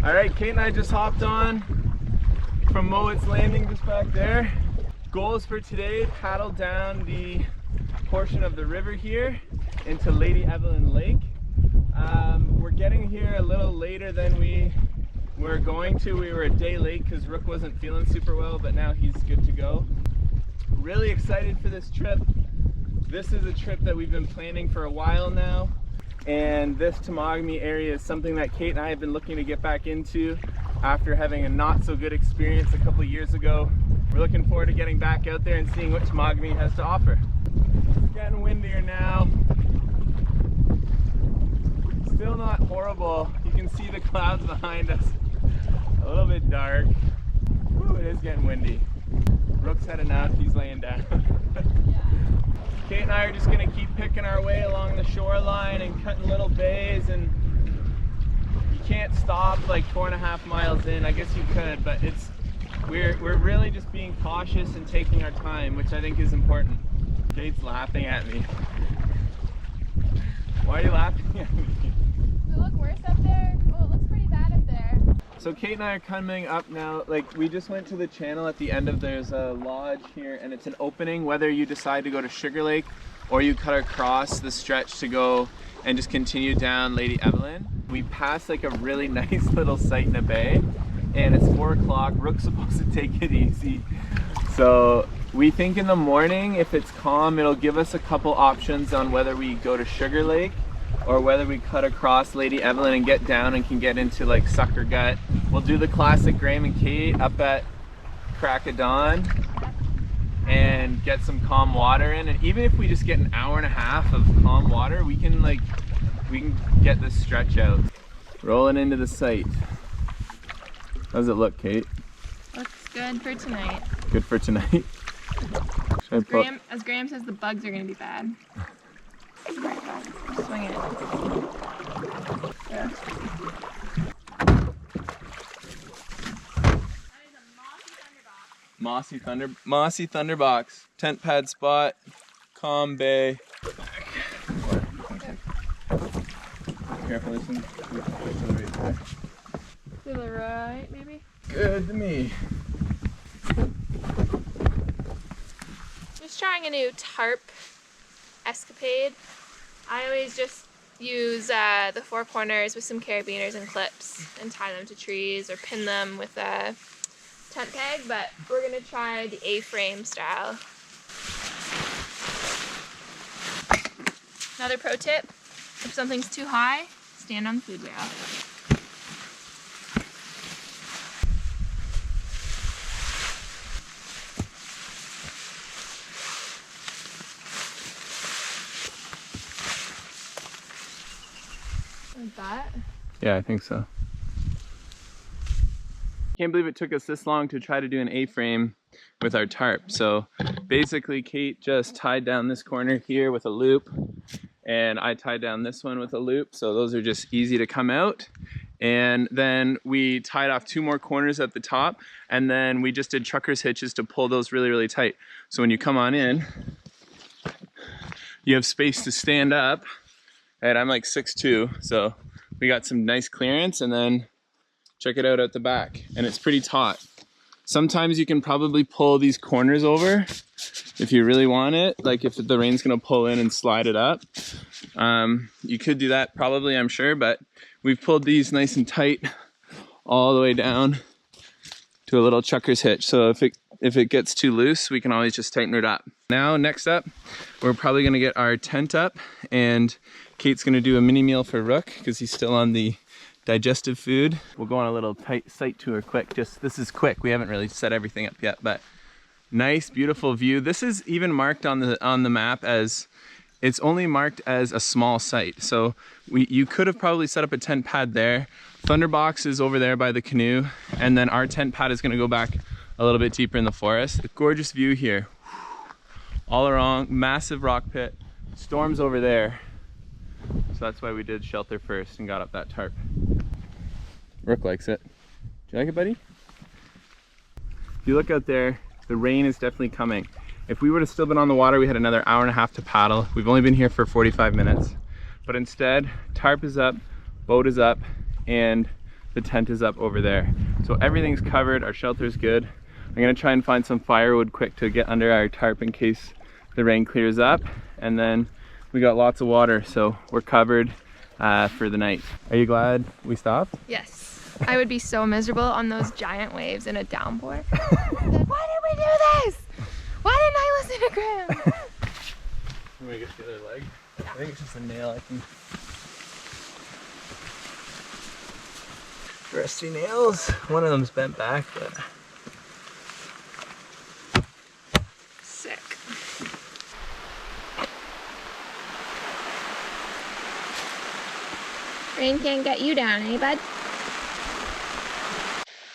All right, Kate and I just hopped on from Mowat Landing just back there. Goals for today, paddle down the portion of the river here into Lady Evelyn Lake. We're getting here a little later than we were going to. We were a day late because Rook wasn't feeling super well, but now he's good to go. Really excited for this trip. This is a trip that we've been planning for a while now. And this Temagami area is something that Kate and I have been looking to get back into after having a not so good experience a couple years ago. We're looking forward to getting back out there and seeing what Temagami has to offer. It's getting windier now. Still not horrible. You can see the clouds behind us. A little bit dark. Ooh, it is getting windy. Rook's had enough, he's laying down. Kate and I are just gonna keep picking our way along the shoreline and cutting little bays, and you can't stop like 4.5 miles in. I guess you could, but we're really just being cautious and taking our time, which I think is important. Kate's laughing at me. Why are you laughing at me? Does it look worse up there? Oh, it looks pretty bad up there. So Kate and I are coming up now. Like, we just went to the channel at the end of, there's a lodge here, and it's an opening whether you decide to go to Sugar Lake or you cut across the stretch to go and just continue down Lady Evelyn. We passed like a really nice little site in a bay, and it's 4 o'clock. Rook's supposed to take it easy. So we think in the morning, if it's calm, it'll give us a couple options on whether we go to Sugar Lake or whether we cut across Lady Evelyn and get down and can get into like Sucker Gut. We'll do the classic Graham and Kate up at crack of dawn and get some calm water in. And even if we just get an hour and a half of calm water, we can get this stretch out. Rolling into the site. How does it look, Kate? Looks good for tonight. Good for tonight. As Graham says, the bugs are going to be bad. Swing it. Yeah. Mossy Thunderbox. Tent pad spot. Calm bay. Careful, listen. To the right, maybe? Good to me. Just trying a new tarp escapade. I always just use the 4 corners with some carabiners and clips and tie them to trees or pin them with a tent peg, but we're gonna try the A-frame style. Another pro tip, if something's too high, stand on the food rail. Like that? Yeah, I think so. Can't believe it took us this long to try to do an A-frame with our tarp. So basically Kate just tied down this corner here with a loop, and I tied down this one with a loop, so those are just easy to come out. And then we tied off 2 more corners at the top, and then we just did trucker's hitches to pull those really, really tight. So when you come on in, you have space to stand up. And I'm like 6'2", so we got some nice clearance, and then check it out at the back, and it's pretty taut. Sometimes you can probably pull these corners over if you really want it, like if the rain's gonna pull in and slide it up. You could do that probably, I'm sure, but we've pulled these nice and tight all the way down to a little trucker's hitch. So if it gets too loose, we can always just tighten it up. Now, next up, we're probably gonna get our tent up, and Kate's gonna do a mini meal for Rook because he's still on the digestive food. We'll go on a little tight site tour quick. This is quick. We haven't really set everything up yet, but nice, beautiful view. This is even marked on the map as, it's only marked as a small site. So you could have probably set up a tent pad there. Thunderbox is over there by the canoe, and then our tent pad is gonna go back a little bit deeper in the forest. A gorgeous view here. All around, massive rock pit. Storm's over there. So that's why we did shelter first and got up that tarp. Rook likes it. Do you like it, buddy? If you look out there, the rain is definitely coming. If we would have still been on the water, we had another hour and a half to paddle. We've only been here for 45 minutes. But instead, tarp is up, boat is up, and the tent is up over there. So everything's covered, our shelter's good. I'm gonna try and find some firewood quick to get under our tarp in case the rain clears up. And then we got lots of water, so we're covered for the night. Are you glad we stopped? Yes. I would be so miserable on those giant waves in a downpour. Like, why did we do this? Why didn't I listen to Graham? Let me get the other leg. Yeah. I think it's just a nail I can... Rusty nails. One of them's bent back, but... Sick. Rain can't get you down, eh, bud?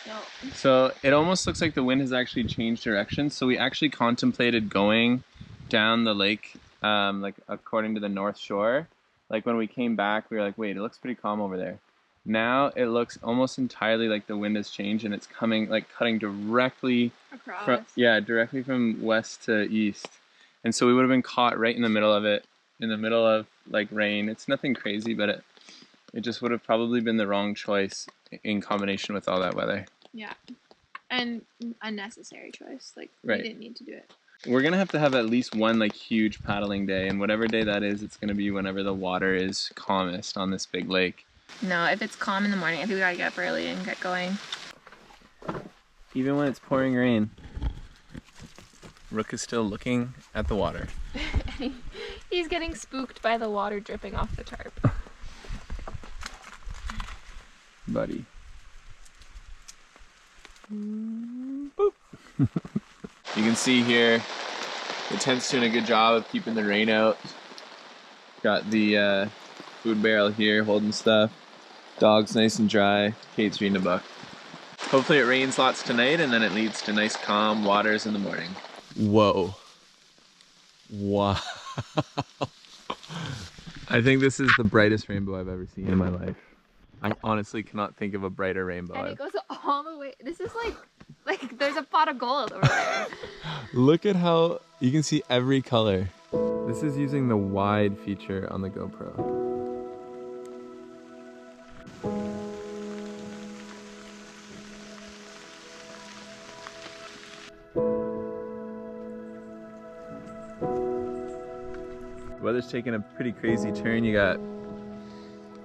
No. So it almost looks like the wind has actually changed direction. So we actually contemplated going down the lake, like according to the north shore. Like when we came back, we were like, wait, it looks pretty calm over there. Now it looks almost entirely like the wind has changed and it's coming, like cutting directly across. Directly from west to east. And so we would have been caught right in the middle of it, in the middle of like rain. It's nothing crazy, but it just would have probably been the wrong choice in combination with all that weather. Yeah, and unnecessary choice. Like, right. We didn't need to do it. We're gonna have to have at least one like huge paddling day, and whatever day that is, it's gonna be whenever the water is calmest on this big lake. No, if it's calm in the morning, I think we gotta get up early and get going. Even when it's pouring rain, Rook is still looking at the water. He's getting spooked by the water dripping off the tarp. Buddy. Boop. You can see here the tent's doing a good job of keeping the rain out. Got the food barrel here holding stuff. Dog's nice and dry. Kate's reading a book. Hopefully it rains lots tonight and then it leads to nice calm waters in the morning. Whoa. Wow. I think this is the brightest rainbow I've ever seen in my life. I honestly cannot think of a brighter rainbow. And it goes all the way. This is like there's a pot of gold over there. Look at how you can see every color. This is using the wide feature on the GoPro. The weather's taking a pretty crazy turn. You got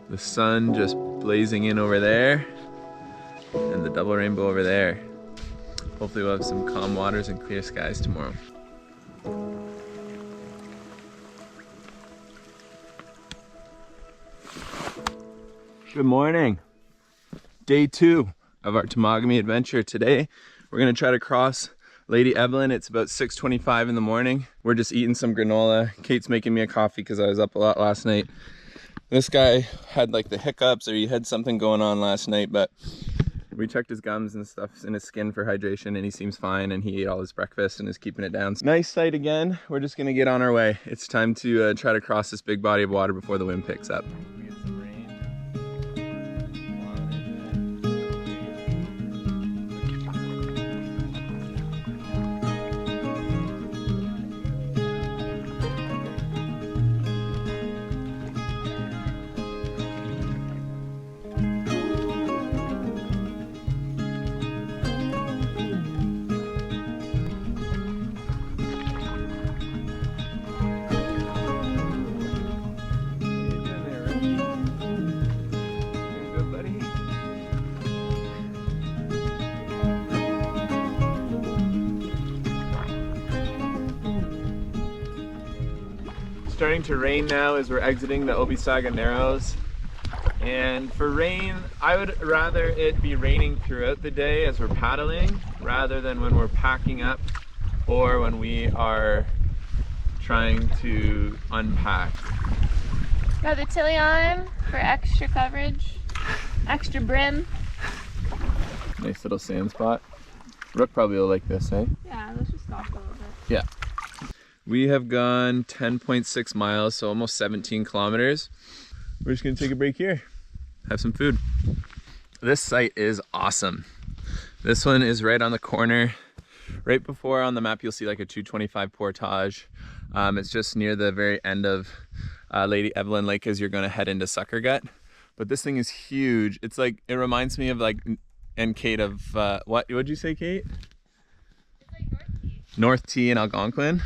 the sun just blazing in over there and the double rainbow over there. Hopefully we'll have some calm waters and clear skies tomorrow. Good morning. Day 2 of our Temagami adventure. Today we're gonna try to cross Lady Evelyn. It's about 6:25 in the morning. We're just eating some granola. Kate's making me a coffee because I was up a lot last night. This guy had like the hiccups or he had something going on last night, but we checked his gums and stuff in his skin for hydration and he seems fine and he ate all his breakfast and is keeping it down. Nice sight again. We're just gonna get on our way. It's time to try to cross this big body of water before the wind picks up. Starting to rain now as we're exiting the Obisaga Narrows. And for rain, I would rather it be raining throughout the day as we're paddling rather than when we're packing up or when we are trying to unpack. Got the tilly on for extra coverage, extra brim. Nice little sand spot. Rook probably will like this, eh? Yeah, let's just stop a little bit. Yeah. We have gone 10.6 miles, so almost 17 kilometers. We're just gonna take a break here, have some food. This site is awesome. This one is right on the corner. Right before on the map, you'll see like a 225 portage. It's just near the very end of Lady Evelyn Lake as you're gonna head into Sucker Gut. But this thing is huge. It's like, it reminds me of like, and Kate of, what'd you say, Kate? It's like North Key. North T in Algonquin.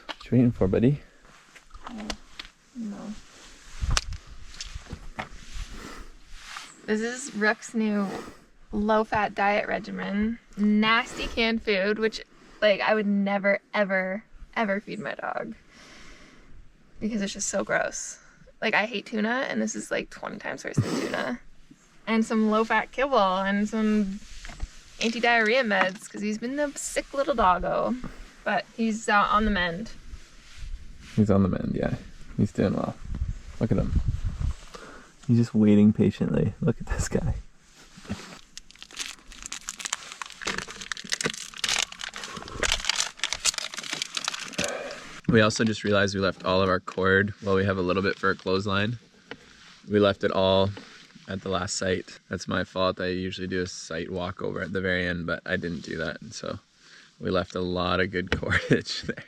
What you waiting for, buddy? No. This is Rook's new low-fat diet regimen. Nasty canned food, which like I would never, ever, ever feed my dog because it's just so gross. Like I hate tuna, and this is like 20 times worse than tuna. And some low-fat kibble and some anti-diarrhea meds because he's been a sick little doggo, but he's on the mend. He's on the mend, yeah. He's doing well. Look at him. He's just waiting patiently. Look at this guy. We also just realized we left all of our cord. Well, we have a little bit for a clothesline. We left it all at the last site. That's my fault. I usually do a site walkover at the very end, but I didn't do that. And so we left a lot of good cordage there.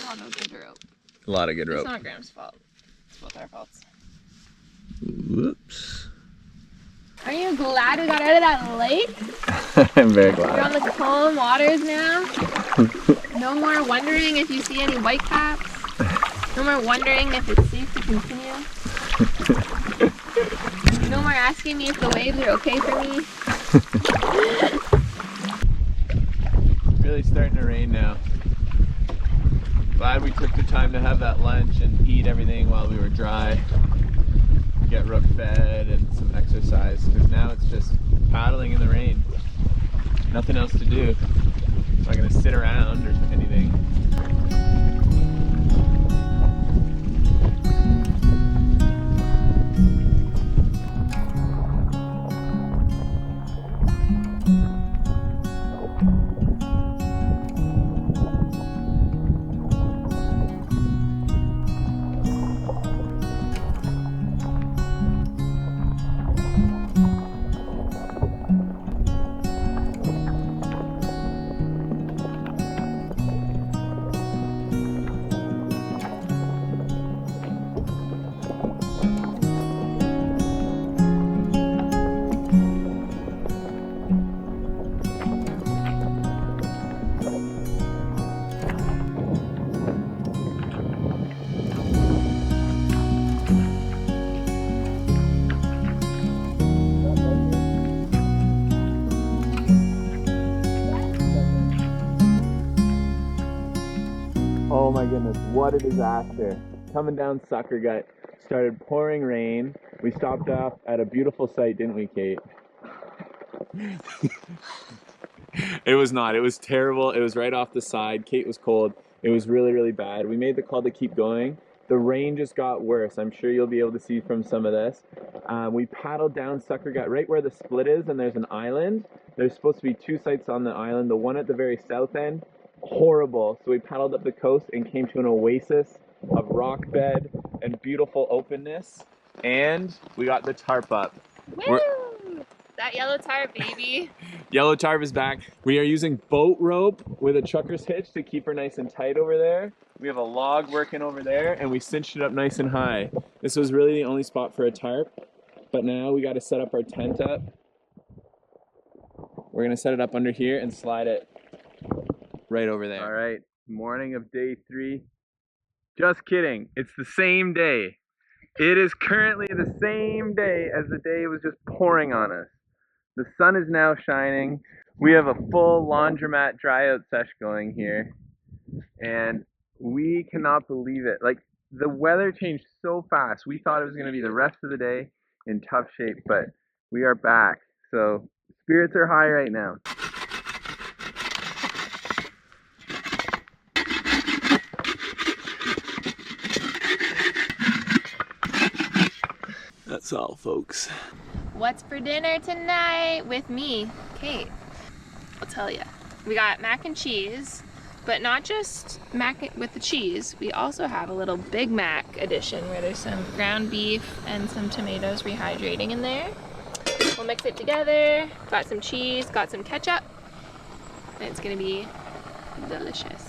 A lot of good rope. A lot of good rope. It's not Graham's fault. It's both our faults. Whoops. Are you glad we got out of that lake? I'm very You're on glad. the calm waters now. No more wondering if you see any whitecaps. No more wondering if it's safe to continue. No more asking me if the waves are okay for me. Really starting to rain now. Glad we took the time to have that lunch and eat everything while we were dry. Get Rook fed and some exercise, because now it's just paddling in the rain. Nothing else to do. I'm not gonna sit around or anything. Oh my goodness, what a disaster. Coming down Sucker Gut, started pouring rain. We stopped off at a beautiful site, didn't we, Kate? It was not, it was terrible. It was right off the side. Kate was cold. It was really, really bad. We made the call to keep going. The rain just got worse. I'm sure you'll be able to see from some of this. We paddled down Sucker Gut right where the split is, and there's an island. There's supposed to be two sites on the island. The one at the very south end, horrible. So we paddled up the coast and came to an oasis of rock bed and beautiful openness. And we got the tarp up. Woo! That yellow tarp, baby. Yellow tarp is back. We are using boat rope with a trucker's hitch to keep her nice and tight over there. We have a log working over there, and we cinched it up nice and high. This was really the only spot for a tarp, but now we got to set up our tent up. We're gonna set it up under here and slide it right over there. All right, morning of day 3. Just kidding, it's the same day. It is currently the same day as the day it was just pouring on us. The sun is now shining. We have a full laundromat dry out sesh going here. And we cannot believe it. Like, the weather changed so fast. We thought it was gonna be the rest of the day in tough shape, but we are back. So spirits are high right now. That's all, folks. What's for dinner tonight with me, Kate? I'll tell you. We got mac and cheese, but not just mac with the cheese. We also have a little Big Mac edition where there's some ground beef and some tomatoes rehydrating in there. We'll mix it together. Got some cheese, got some ketchup. And it's gonna be delicious.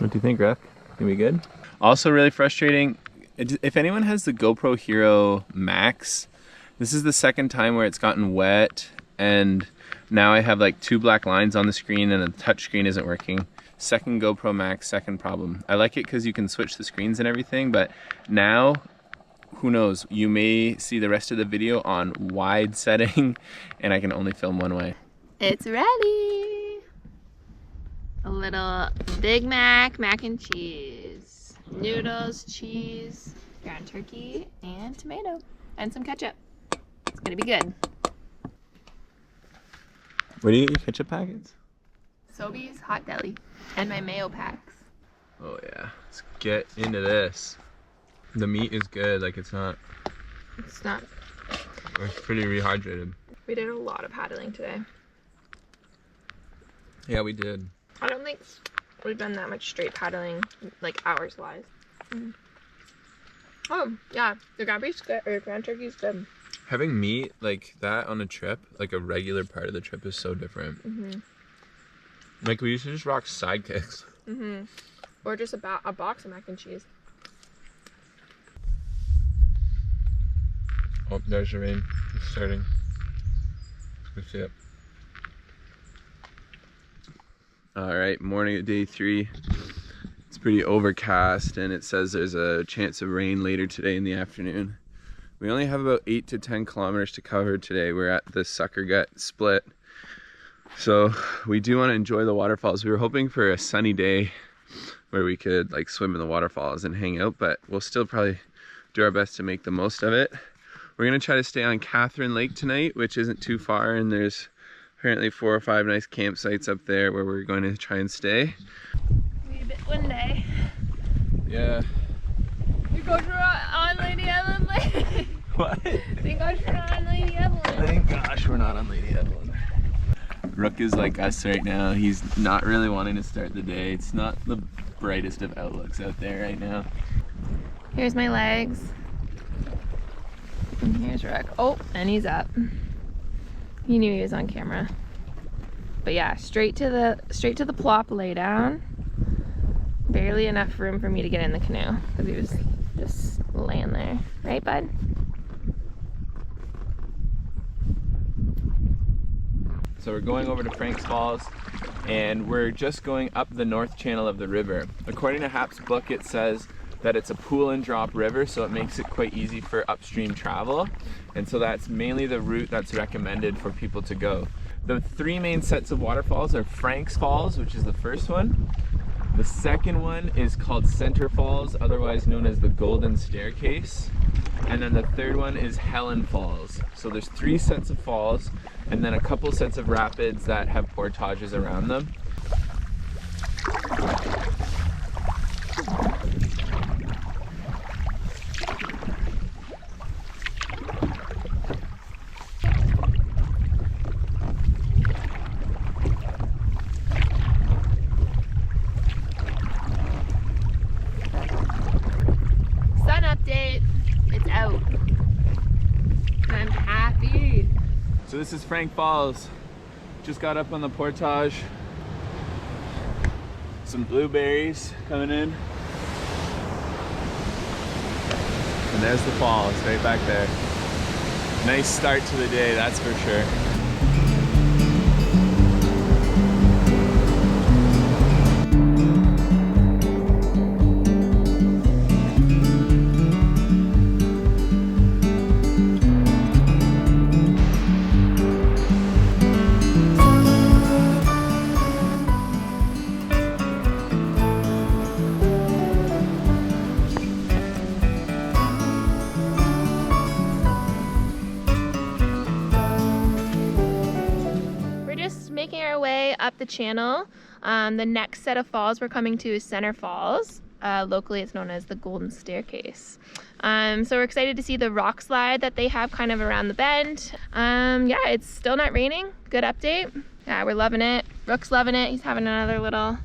What do you think, Ref? Gonna be good? Also really frustrating, if anyone has the GoPro Hero Max, this is the second time where it's gotten wet and now I have like 2 black lines on the screen and the touch screen isn't working. Second GoPro Max, second problem. I like it because you can switch the screens and everything, but now, who knows, you may see the rest of the video on wide setting and I can only film one way. It's ready. A little Big Mac, mac and cheese, noodles, cheese, ground turkey, and tomato, and some ketchup. It's gonna be good. Where do you get your ketchup packets? Sobeys Hot Deli, and my mayo packs. Oh yeah, let's get into this. The meat is good, like it's not. It's not. It's pretty rehydrated. We did a lot of paddling today. Yeah, we did. I don't think we've done that much straight paddling, like hours wise. Oh yeah, the ground beef's good, or ground turkey's good. Having meat like that on a trip, like a regular part of the trip, is so different. Like we used to just rock sidekicks. Or just a box of mac and cheese. Oh, there's the rain. It's starting. Let's go see it. All right, morning of day 3. It's pretty overcast and it says there's a chance of rain later today in the afternoon. We only have about 8 to 10 kilometers to cover today. We're at the Sucker Gut split. So we do want to enjoy the waterfalls. We were hoping for a sunny day where we could like swim in the waterfalls and hang out, but we'll still probably do our best to make the most of it. We're gonna try to stay on Catherine Lake tonight, which isn't too far, and there's apparently 4 or 5 nice campsites up there where we're going to try and stay. Wait a bit one day. Yeah. Thank God you're on Lady Evelyn Lake. What? Thank God you're not on Lady Evelyn. Thank gosh we're not on Lady Evelyn. Rook is like us right now. He's not really wanting to start the day. It's not the brightest of outlooks out there right now. Here's my legs. And here's Rook. Oh, and he's up. He knew he was on camera. But yeah, straight to the plop lay down. Barely enough room for me to get in the canoe because he was just laying there. Right, bud? So we're going over to Frank's Falls and we're just going up the north channel of the river. According to Hap's book, it says that it's a pool and drop river, so it makes it quite easy for upstream travel. And so that's mainly the route that's recommended for people to go. The 3 main sets of waterfalls are Frank's Falls, which is the first one. The second one is called Center Falls, otherwise known as the Golden Staircase. And then the third one is Helen Falls. So there's 3 sets of falls and then a couple sets of rapids that have portages around them. Sun update. It's out. I'm happy. So this is Frank Falls. Just got up on the portage. Some blueberries coming in. And there's the falls right back there. Nice start to the day, that's for sure. Making our way up the channel. The next set of falls we're coming to is Center Falls. Locally it's known as the Golden Staircase. So we're excited to see the rock slide that they have kind of around the bend. Yeah, it's still not raining. Good update. Yeah, we're loving it. Rook's loving it. He's having another little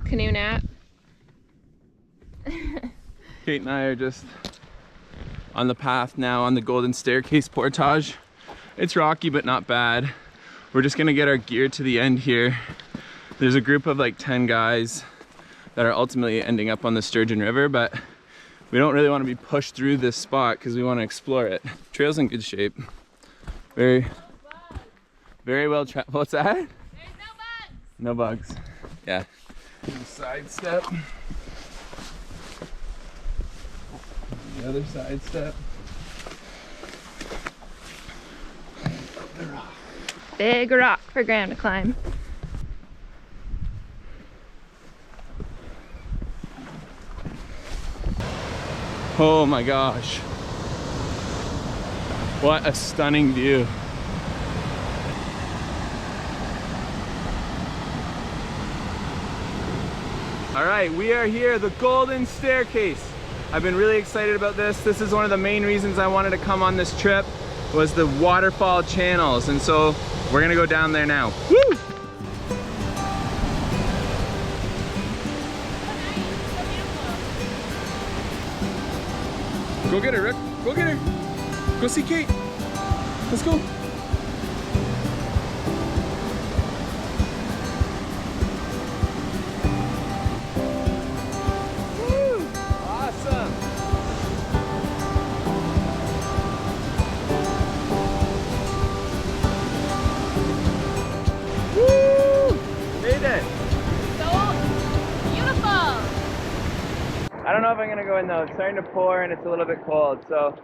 canoe nap. Kate and I are just on the path now on the Golden Staircase portage. It's rocky but not bad. We're just gonna get our gear to the end here. There's a group of like 10 guys that are ultimately ending up on the Sturgeon River, but we don't really want to be pushed through this spot because we want to explore it. Trail's in good shape. Very well traveled. What's that? There's no bugs. No bugs. Yeah. Side step. The other side step. The rock. Big rock for Graham to climb. Oh my gosh. What a stunning view. All right, we are here, the Golden Staircase. I've been really excited about this. This is one of the main reasons I wanted to come on this trip, was the waterfall channels. And so we're gonna go down there now. Woo! Go get her, Rick. Go get her. Go see Kate. Let's go. Woo! Awesome. Woo! Made it. So beautiful. I don't know if I'm gonna go in though. It's starting to pour and it's a little bit cold, so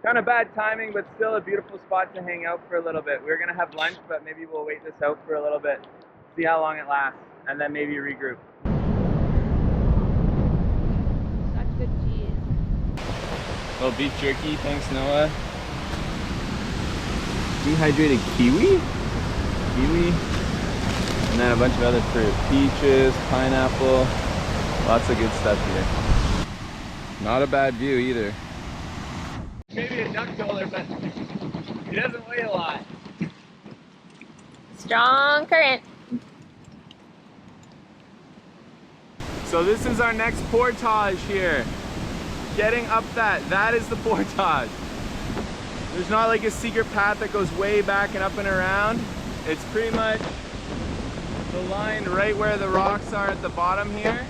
kind of bad timing, but still a beautiful spot to hang out for a little bit. We're gonna have lunch, but maybe we'll wait this out for a little bit, see how long it lasts, and then maybe regroup. Such good cheese. Little beef jerky, thanks Noah. Dehydrated kiwi, and then a bunch of other fruit. Peaches, pineapple, lots of good stuff here. Not a bad view either. Maybe a duck collar, but he doesn't weigh a lot. Strong current. So this is our next portage here. Getting up that is the portage. There's not like a secret path that goes way back and up and around. It's pretty much the line right where the rocks are at the bottom here,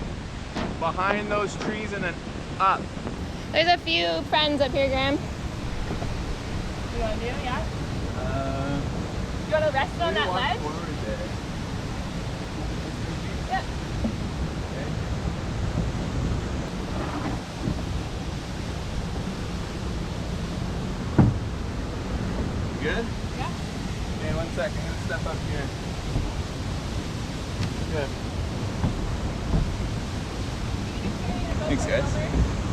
behind those trees and then up. There's a few friends up here, Graham. You want to do? Yeah? You want to rest on that ledge? Yep. Good? Yeah. Okay, 1 second. I'm gonna step up here. Good. Thanks, guys.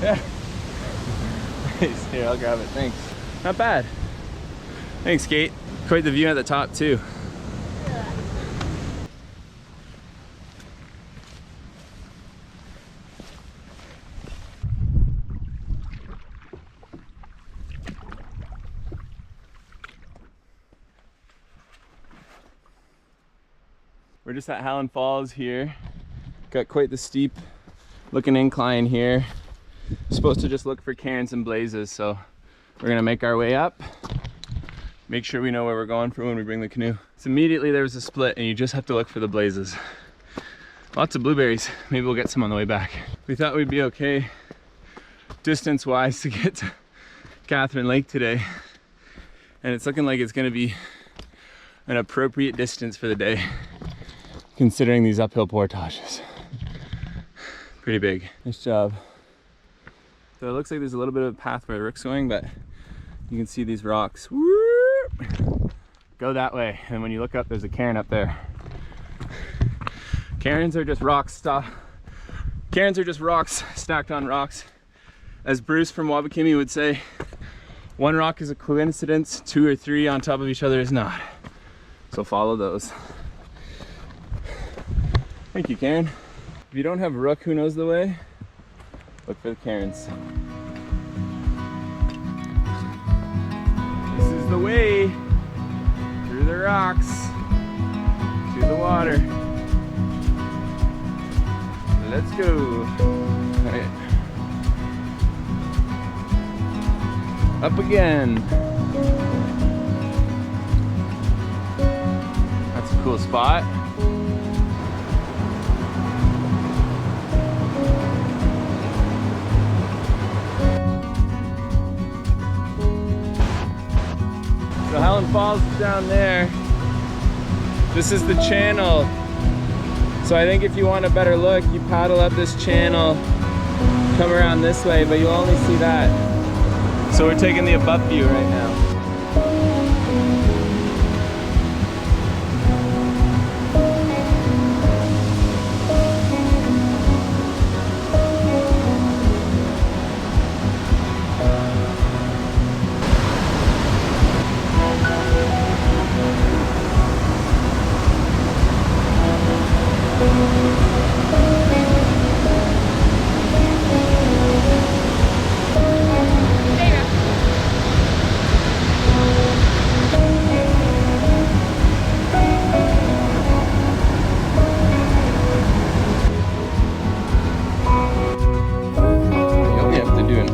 Yeah. Nice. Here, I'll grab it. Thanks. Not bad. Thanks, Gait. Quite the view at the top, too. We're just at Howland Falls here. Got quite the steep looking incline here. Supposed to just look for cairns and blazes, so we're gonna make our way up. Make sure we know where we're going for when we bring the canoe. So immediately there's a split and you just have to look for the blazes. Lots of blueberries. Maybe we'll get some on the way back. We thought we'd be okay distance-wise to get to Catherine Lake today. And it's looking like it's gonna be an appropriate distance for the day, considering these uphill portages. Pretty big. Nice job. So it looks like there's a little bit of a path where Rick's going, but you can see these rocks. Whoop! Go that way, and when you look up, there's a cairn up there. Cairns are just rocks Cairns are just rocks stacked on rocks. As Bruce from Wabakimi would say, one rock is a coincidence, two or three on top of each other is not. So follow those. Thank you, Karen. If you don't have Rook who knows the way, look for the cairns. This is the way through the rocks to the water. Let's go. All right. Up again. That's a cool spot. falls down there. This is the channel. So I think if you want a better look, you paddle up this channel, come around this way, but you'll only see that. So we're taking the above view right now.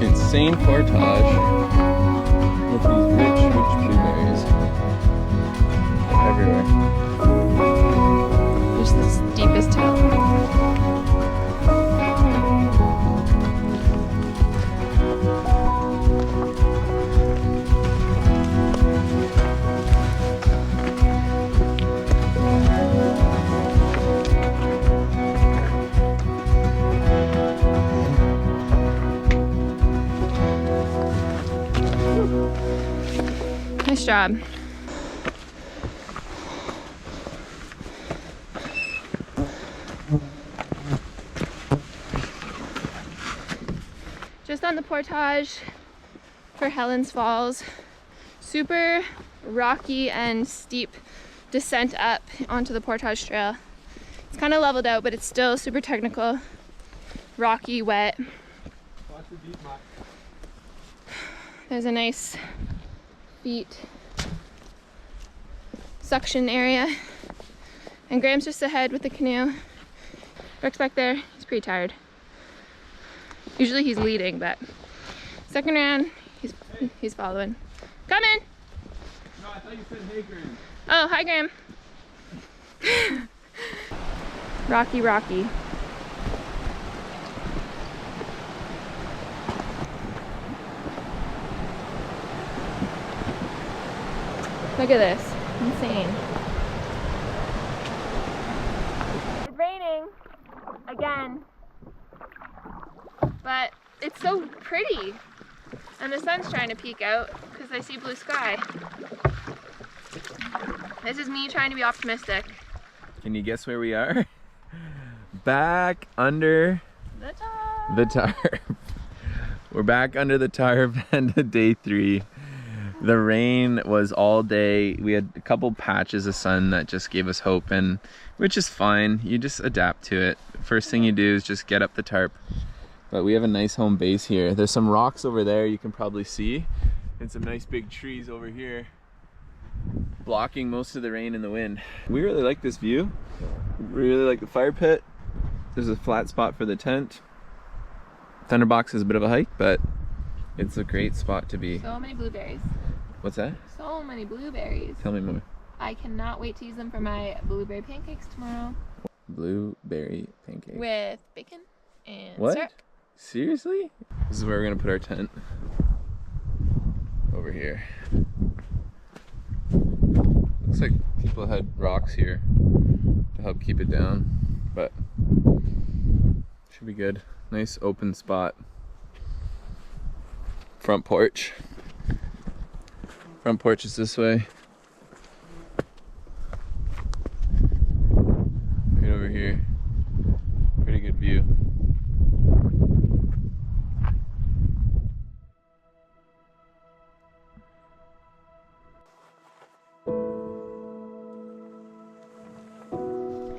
Insane portage with these rich blueberries everywhere. There's the steepest hill. Nice job. Just on the portage for Helen's Falls. Super rocky and steep descent up onto the portage trail. It's kind of leveled out, but it's still super technical, rocky, wet. There's a nice feet suction area, and Graham's just ahead with the canoe. Rick's back there. He's pretty tired. Usually he's leading, but second round he's following. Come in. No, I thought you said hey, Graham. Oh, hi, Graham. Rocky. Look at this. Insane. It's raining again, but it's so pretty. And the sun's trying to peek out because I see blue sky. This is me trying to be optimistic. Can you guess where we are? Back under the tarp. We're back under the tarp and day 3. The rain was all day. We had a couple patches of sun that just gave us hope, and which is fine. You just adapt to it. First thing you do is just get up the tarp. But we have a nice home base here. There's some rocks over there you can probably see, and some nice big trees over here blocking most of the rain and the wind. We really like this view. We really like the fire pit. There's a flat spot for the tent. Thunderbox is a bit of a hike, but it's a great spot to be. So many blueberries. What's that? So many blueberries. Tell me more. I cannot wait to use them for my blueberry pancakes tomorrow. Blueberry pancake. With bacon and what? syrup. Seriously? This is where we're gonna put our tent. Over here. Looks like people had rocks here to help keep it down, but should be good. Nice open spot. Front porch. Front porch is this way. Right over here. Pretty good view.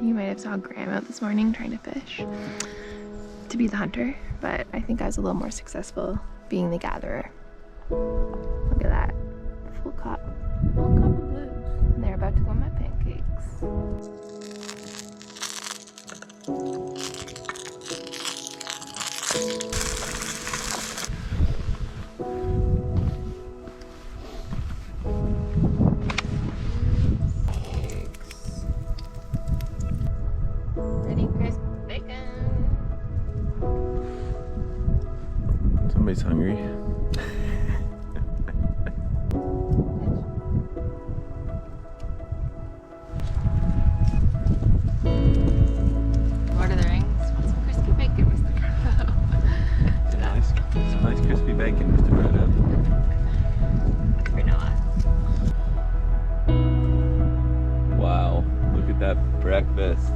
You might have saw Graham out this morning trying to fish to be the hunter, but I think I was a little more successful being the gatherer. Look at that. Full cup of blues. And they're about to go on my pancakes. Ready, crisp bacon. Somebody's hungry. bacon to bread up. For Noah. Wow, look at that breakfast.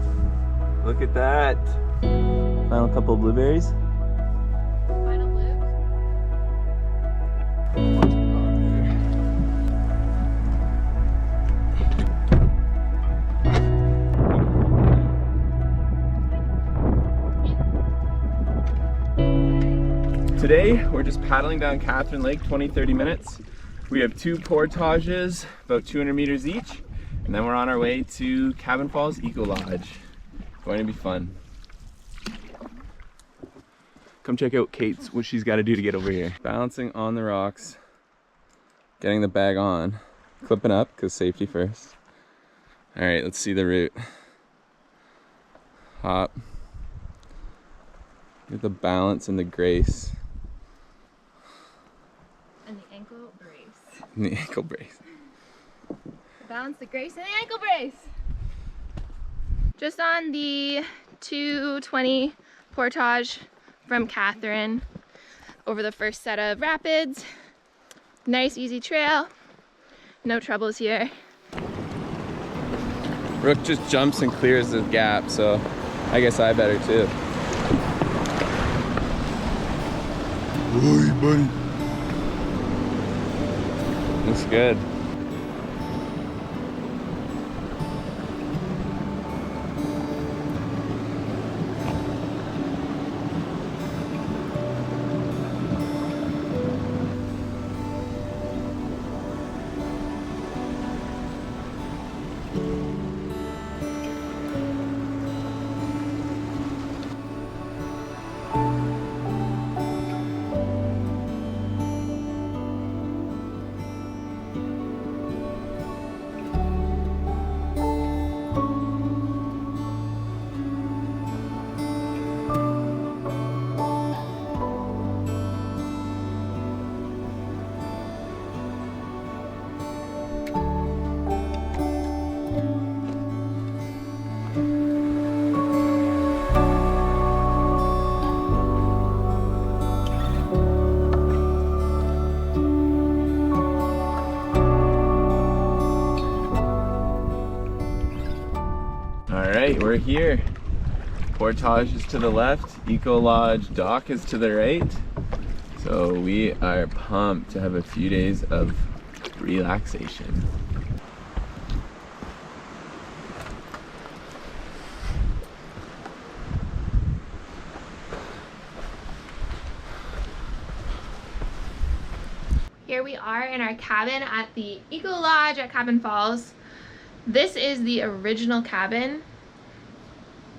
Look at that. Final couple of blueberries. Final blue. Today, we're just paddling down Catherine Lake, 20-30 minutes. We have 2 portages, about 200 meters each, and then we're on our way to Cabin Falls Eco Lodge. Going to be fun. Come check out Kate's, what she's got to do to get over here. Balancing on the rocks, getting the bag on, clipping up, because safety first. All right, let's see the route. Hop. Get the balance and the grace. And the ankle brace. And the ankle brace. Balance, the grace, and the ankle brace. Just on the 220 portage from Catherine over the first set of rapids. Nice easy trail. No troubles here. Rook just jumps and clears the gap, so I guess I better too. Oi, buddy. Looks good. Alright, we're here. Portage is to the left, Eco Lodge dock is to the right. So we are pumped to have a few days of relaxation. Here we are in our cabin at the Eco Lodge at Cabin Falls. This is the original cabin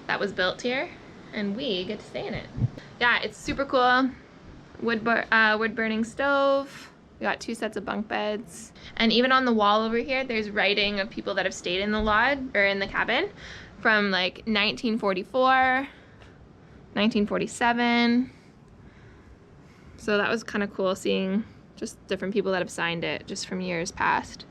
that was built here, and we get to stay in it. Yeah, it's super cool. Wood burning stove. We got 2 sets of bunk beds. And even on the wall over here, there's writing of people that have stayed in the lodge, or in the cabin, from like 1944, 1947. So that was kind of cool seeing just different people that have signed it just from years past.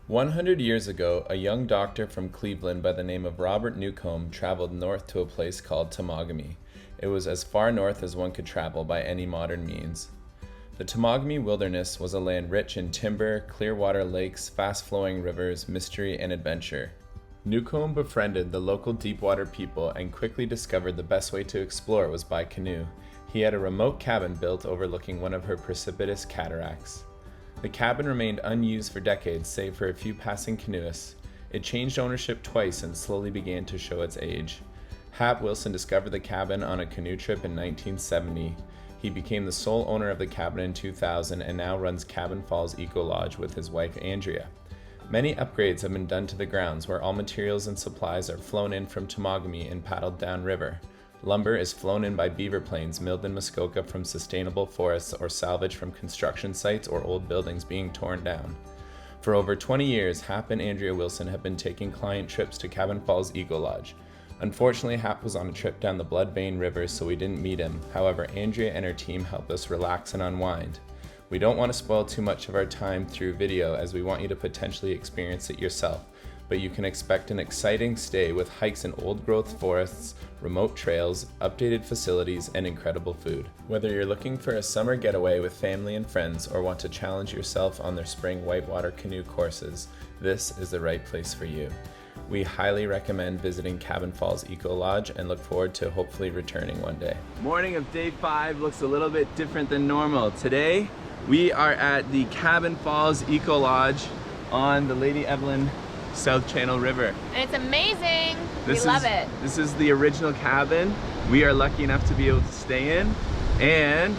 100 years ago, a young doctor from Cleveland by the name of Robert Newcomb traveled north to a place called Temagami. It was as far north as one could travel by any modern means. The Temagami Wilderness was a land rich in timber, clear water lakes, fast-flowing rivers, mystery, and adventure. Newcomb befriended the local deep-water people and quickly discovered the best way to explore was by canoe. He had a remote cabin built overlooking one of her precipitous cataracts. The cabin remained unused for decades, save for a few passing canoeists. It changed ownership twice and slowly began to show its age. Hap Wilson discovered the cabin on a canoe trip in 1970. He became the sole owner of the cabin in 2000 and now runs Cabin Falls Eco Lodge with his wife Andrea. Many upgrades have been done to the grounds, where all materials and supplies are flown in from Temagami and paddled downriver. Lumber is flown in by beaver planes milled in Muskoka from sustainable forests or salvaged from construction sites or old buildings being torn down. For over 20 years, Hap and Andrea Wilson have been taking client trips to Cabin Falls Eco Lodge. Unfortunately, Hap was on a trip down the Blood Vein River, so we didn't meet him. However, Andrea and her team helped us relax and unwind. We don't want to spoil too much of our time through video, as we want you to potentially experience it yourself. but you can expect an exciting stay with hikes in old-growth forests, remote trails, updated facilities, and incredible food. Whether you're looking for a summer getaway with family and friends or want to challenge yourself on their spring whitewater canoe courses, this is the right place for you. We highly recommend visiting Cabin Falls Eco Lodge and look forward to hopefully returning one day. Morning of day 5 looks a little bit different than normal. Today, we are at the Cabin Falls Eco Lodge on the Lady Evelyn South Channel River. And it's amazing. We love it. This is the original cabin we are lucky enough to be able to stay in. And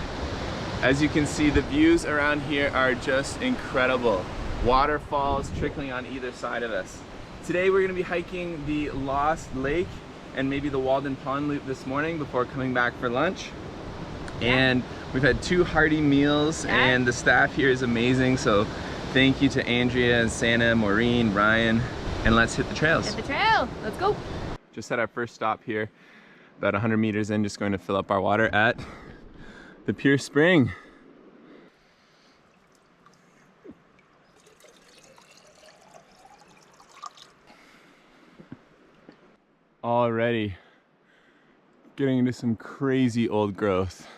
as you can see, the views around here are just incredible. Waterfalls trickling on either side of us. Today we're going to be hiking the Lost Lake and maybe the Walden Pond loop this morning before coming back for lunch. And we've had 2 hearty meals and the staff here is amazing. So thank you to Andrea, Santa, Maureen, Ryan, and let's hit the trails. Hit the trail, let's go. Just had our first stop here, about 100 meters in, just going to fill up our water at the Pure Spring. Already getting into some crazy old growth.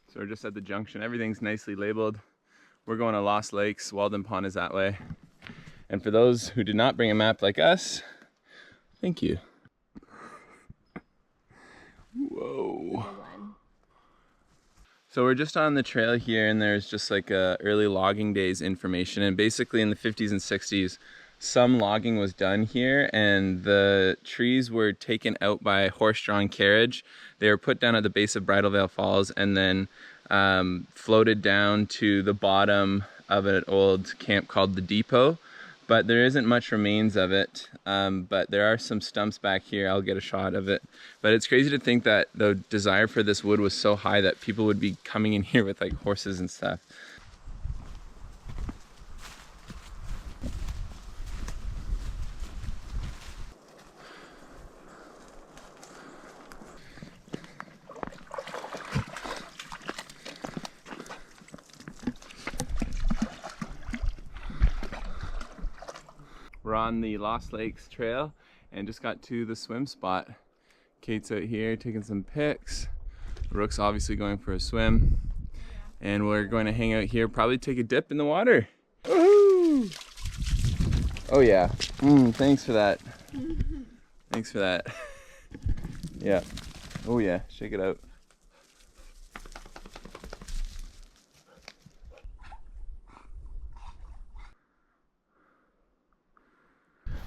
So we're just at the junction. Everything's nicely labeled. We're going to Lost Lakes. Walden Pond is that way. And for those who did not bring a map like us, thank you. Whoa. So we're just on the trail here, and there's just like a early logging days information. And basically in the 50s and 60s, some logging was done here, and the trees were taken out by horse-drawn carriage. They were put down at the base of Bridal Veil Falls and then floated down to the bottom of an old camp called the Depot. But there isn't much remains of it, but there are some stumps back here. I'll get a shot of it. But it's crazy to think that the desire for this wood was so high that people would be coming in here with like horses and stuff. We're on the Lost Lakes trail and just got to the swim spot. Kate's out here taking some pics. Rook's obviously going for a swim. And we're going to hang out here, probably take a dip in the water. Woohoo! Oh yeah. Thanks for that. Thanks for that. Yeah. Oh yeah, shake it out.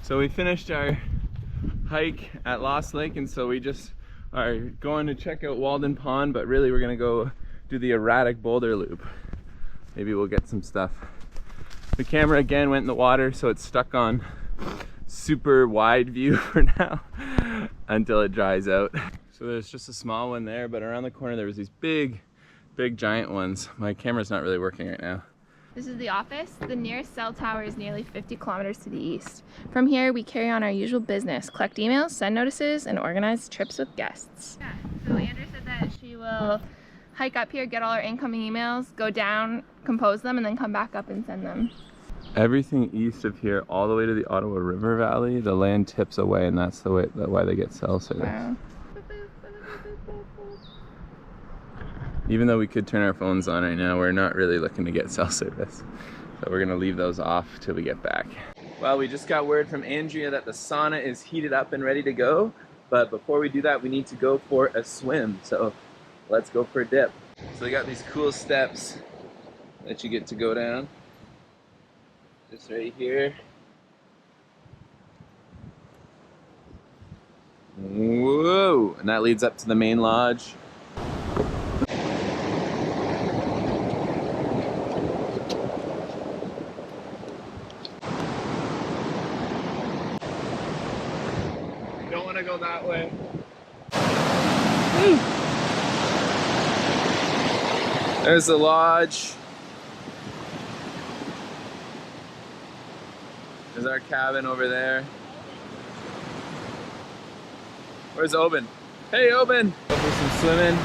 So we finished our hike at Lost Lake, and so we just are going to check out Walden Pond, but really we're gonna go do the erratic boulder loop. Maybe we'll get some stuff. The camera again went in the water, so it's stuck on super wide view for now until it dries out. So there's just a small one there, but around the corner there was these big giant ones. My camera's not really working right now. This is the office. The nearest cell tower is nearly 50 kilometers to the east. From here, we carry on our usual business, collect emails, send notices, and organize trips with guests. Yeah, so Andrea said that she will hike up here, get all our incoming emails, go down, compose them, and then come back up and send them. Everything east of here, all the way to the Ottawa River Valley, the land tips away, and that's the way why they get cell service. Wow. Even though we could turn our phones on right now, we're not really looking to get cell service. So we're gonna leave those off till we get back. Well, we just got word from Andrea that the sauna is heated up and ready to go. But before we do that, we need to go for a swim. So let's go for a dip. So they got these cool steps that you get to go down. Just right here. Whoa! And that leads up to the main lodge. Don't want to go that way. There's the lodge. There's our cabin over there. Where's Oben? Hey, Oben! Go for some swimming.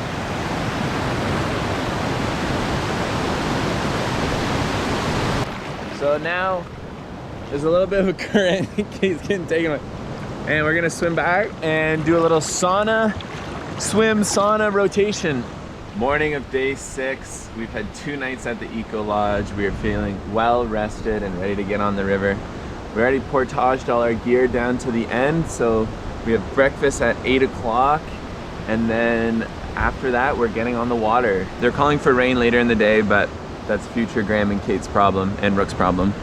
So now, there's a little bit of a current. He's getting taken away. And we're gonna swim back and do a little swim sauna rotation. Morning of day 6. We've had 2 nights at the Eco Lodge. We are feeling well rested and ready to get on the river. We already portaged all our gear down to the end, so we have breakfast at 8 o'clock, and then after that we're getting on the water. They're calling for rain later in the day, but that's future Graham and Kate's problem, and Rook's problem.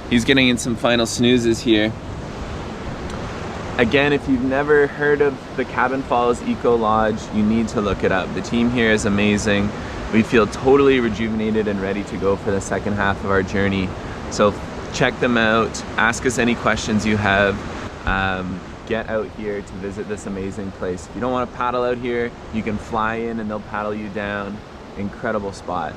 He's getting in some final snoozes here. Again, if you've never heard of the Cabin Falls Eco Lodge, you need to look it up. The team here is amazing. We feel totally rejuvenated and ready to go for the second half of our journey. So check them out, ask us any questions you have. Get out here to visit this amazing place. If you don't want to paddle out here, you can fly in and they'll paddle you down. Incredible spot.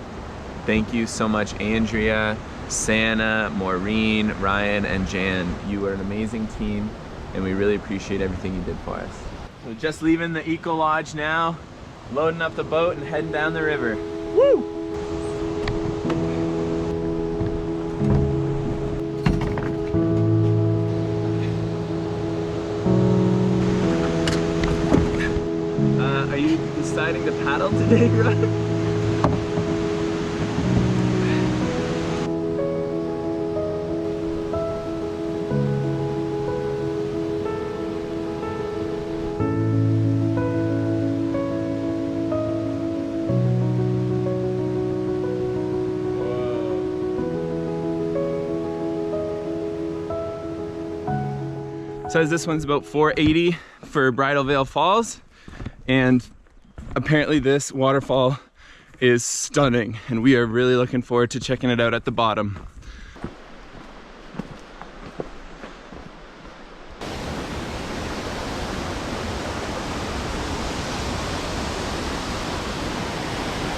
Thank you so much, Andrea, Sana, Maureen, Ryan, and Jan. You are an amazing team, and we really appreciate everything you did for us. So just leaving the Eco Lodge now, loading up the boat and heading down the river. Woo! Are you deciding to paddle today, Greg? So this one's about 480 for Bridal Veil Falls, and apparently this waterfall is stunning, and we are really looking forward to checking it out at the bottom.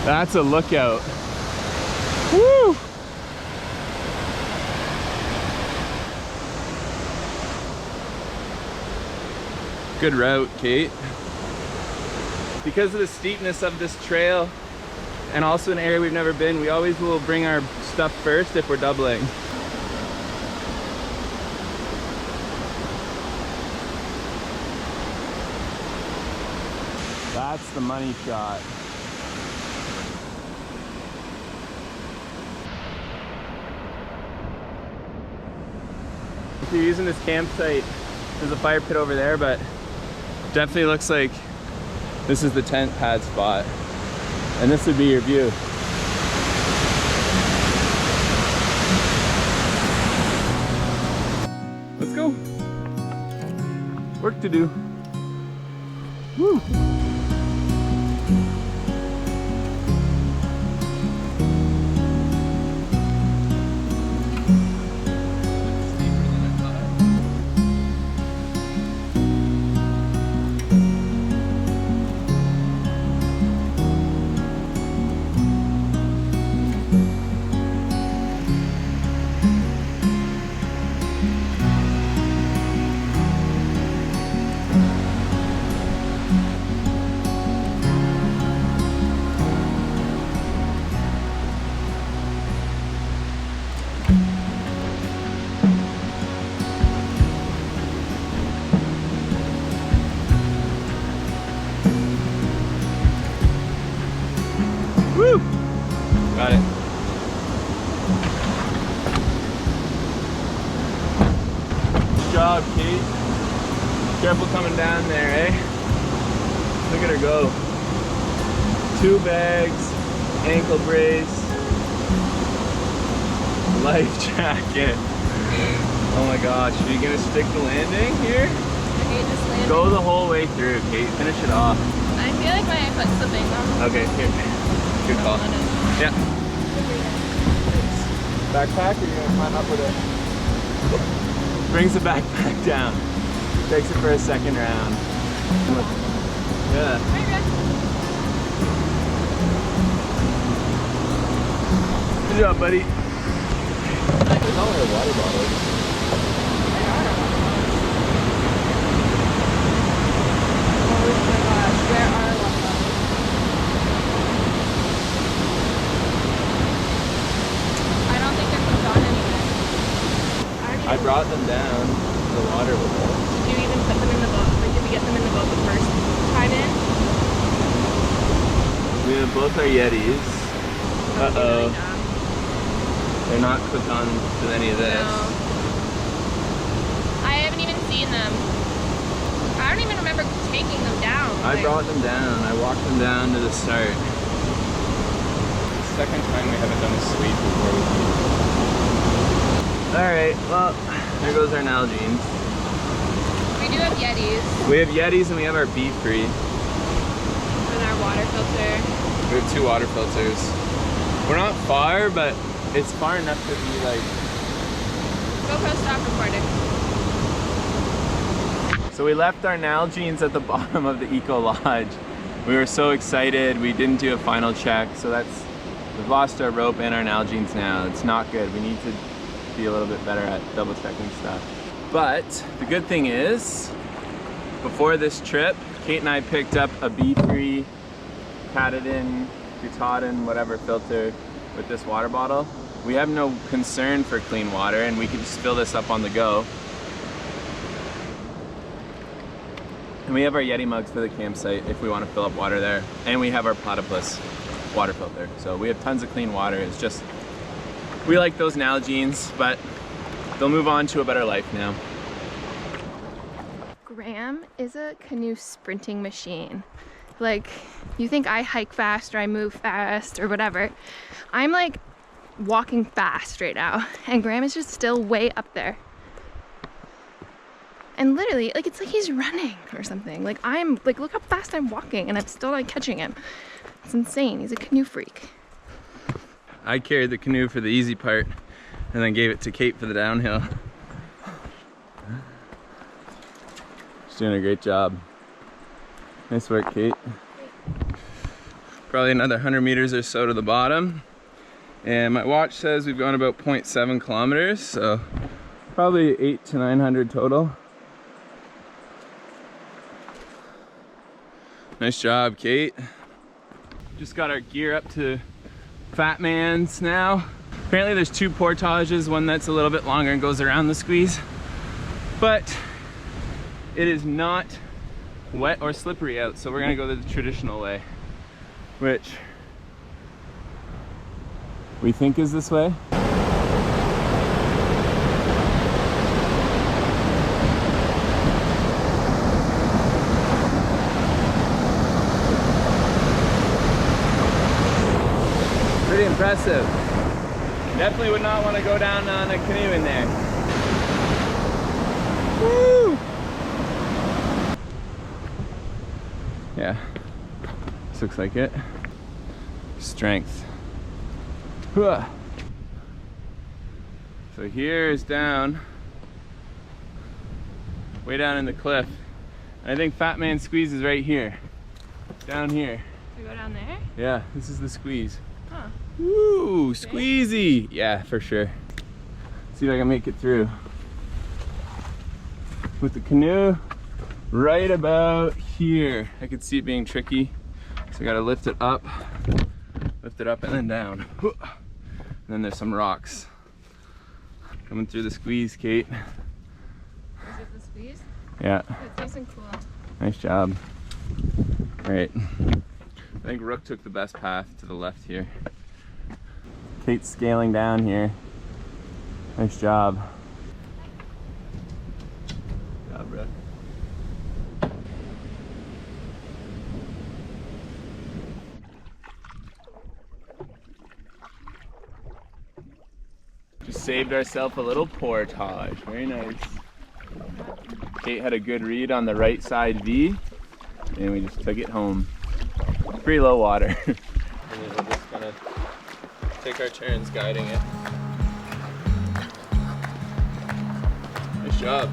That's a lookout. Woo! Good route, Kate. Because of the steepness of this trail and also an area we've never been, we always will bring our stuff first if we're doubling. That's the money shot. If you're using this campsite, there's a fire pit over there, but definitely looks like this is the tent pad spot, and this would be your view. Let's go. Work to do. Woo. Woo! Got it. Good job, Kate. Careful coming down there, eh? Look at her go. 2 bags, ankle brace, life jacket. Oh my gosh, are you gonna stick the landing here? I hate this landing. Go the whole way through, Kate. Finish it off. I feel like my foot's slipping though. Okay, here. Good call. Yeah. Backpack, or you're gonna climb up with it? Brings the backpack down. Takes it for a second round. Yeah. Good job, buddy. There's only a water bottle. brought them down to the water with us. Did you even put them in the boat? Like, did we get them in the boat the first time in? We have both our Yetis. Uh-oh. They're not hooked on to any of this. No. I haven't even seen them. I don't even remember taking them down. I brought them down. I walked them down to the start. The second time we haven't done a sweep before we leave. Alright, well, there goes our Nalgene's. We do have Yetis. We have Yetis and we have our Be Free. With our water filter. We have 2 water filters. We're not far, but it's far enough to be like... GoPro, stop recording. So we left our Nalgene's at the bottom of the Eco Lodge. We were so excited, we didn't do a final check, so we've lost our rope and our Nalgene's now. It's not good. We need to be a little bit better at double checking stuff. But the good thing is, before this trip, Kate and I picked up a Be Free Katadyn, Gutaden, whatever filter with this water bottle. We have no concern for clean water and we can just fill this up on the go. And we have our Yeti mugs for the campsite if we want to fill up water there. And we have our Platypus water filter. So we have tons of clean water. It's just, we like those Nalgene's, but they'll move on to a better life now. Graham is a canoe sprinting machine. Like, you think I hike fast or I move fast or whatever. I'm like walking fast right now. And Graham is just still way up there. And literally, like, it's like he's running or something. Like, I'm, like, look how fast I'm walking and I'm still, like, catching him. It's insane. He's a canoe freak. I carried the canoe for the easy part and then gave it to Kate for the downhill. She's doing a great job. Nice work, Kate. Probably another 100 meters or so to the bottom. And my watch says we've gone about 0.7 kilometers, so probably 800 to 900 total. Nice job, Kate. Just got our gear up to Fat Man's now. Apparently there's 2 portages, one that's a little bit longer and goes around the squeeze. But it is not wet or slippery out, so we're gonna go the traditional way, which we think is this way. Pretty impressive. Definitely would not want to go down on a canoe in there. Woo! Yeah, this looks like it. Strength. So here is down, way down in the cliff. I think Fat Man squeeze is right here, down here. We go down there? Yeah, this is the squeeze. Huh. Woo, squeezy. Yeah, for sure. See if I can make it through. With the canoe right about here. I could see it being tricky, so I gotta lift it up and then down. And then there's some rocks. Coming through the squeeze, Kate. Is it the squeeze? Yeah. It's nice and cool. Nice job. All right. I think Rook took the best path to the left here. Kate's scaling down here. Nice job. Good job, Rook. Just saved ourselves a little portage. Very nice. Kate had a good read on the right side V, and we just took it home. Pretty low water. And then we'll just kind of take our turns guiding it. Nice job.